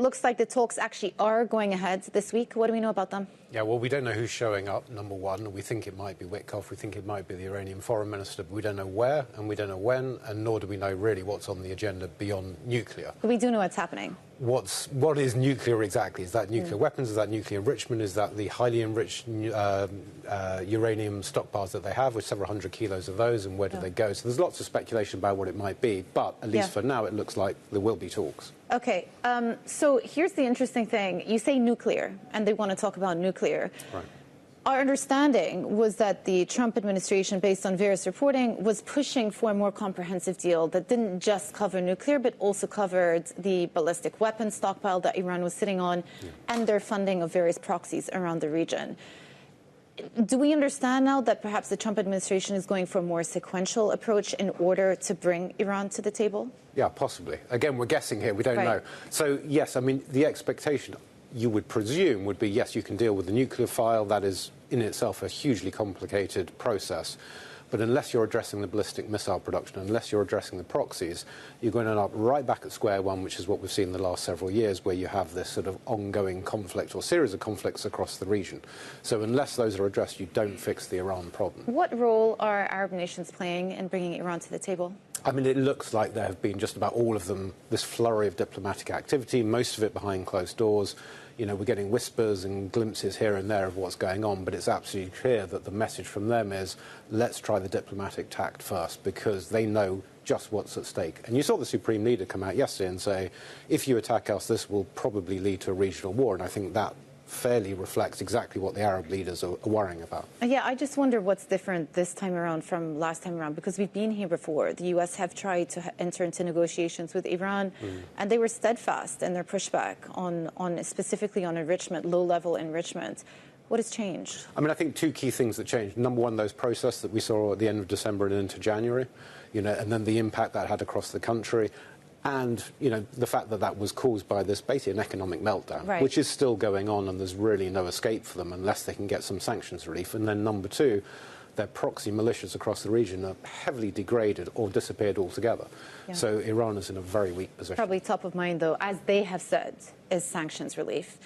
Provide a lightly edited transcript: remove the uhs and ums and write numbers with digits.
Looks like the talks actually are going ahead this week. What do we know about them? Yeah, well, we don't know who's showing up, number one. We think it might be Witkoff. We think it might be the Iranian foreign minister, but we don't know where and we don't know when, and nor do we know really what's on the agenda beyond nuclear. But we do know what's happening. What is nuclear exactly? Is that nuclear weapons? Is that nuclear enrichment? Is that the highly enriched uranium stockpiles that they have, with several hundred kilos of those, and where do they go? So there's lots of speculation about what it might be, but at least for now it looks like there will be talks. Okay, so here's the interesting thing. You say nuclear, and they want to talk about nuclear. Right. Our understanding was that the Trump administration, based on various reporting, was pushing for a more comprehensive deal that didn't just cover nuclear, but also covered the ballistic weapons stockpile that Iran was sitting on and their funding of various proxies around the region. Do we understand now that perhaps the Trump administration is going for a more sequential approach in order to bring Iran to the table? Yeah, possibly. Again, we're guessing here. We don't know. So, yes, I mean, the expectation, you would presume, would be, yes, you can deal with the nuclear file. That is, in itself, a hugely complicated process. But unless you're addressing the ballistic missile production, unless you're addressing the proxies, you're going to end up right back at square one, which is what we've seen in the last several years, where you have this sort of ongoing conflict or series of conflicts across the region. So unless those are addressed, you don't fix the Iran problem. What role are Arab nations playing in bringing Iran to the table? I mean, it looks like there have been just about all of them, this flurry of diplomatic activity, most of it behind closed doors. You know, we're getting whispers and glimpses here and there of what's going on, but it's absolutely clear that the message from them is, let's try the diplomatic tact first, because they know just what's at stake. And you saw the Supreme Leader come out yesterday and say, if you attack us, this will probably lead to a regional war. And I think that fairly reflects exactly what the Arab leaders are worrying about. Yeah, I just wonder what's different this time around from last time around, because we've been here before. The U.S. have tried to enter into negotiations with Iran, and they were steadfast in their pushback on specifically on enrichment, low-level enrichment. What has changed? I mean, I think two key things that changed. Number one, those protests that we saw at the end of December and into January, you know, and then the impact that had across the country. And, you know, the fact that that was caused by this basically an economic meltdown, which is still going on, and there's really no escape for them unless they can get some sanctions relief. And then number two, their proxy militias across the region are heavily degraded or disappeared altogether. So Iran is in a very weak position. Probably top of mind, though, as they have said, is sanctions relief.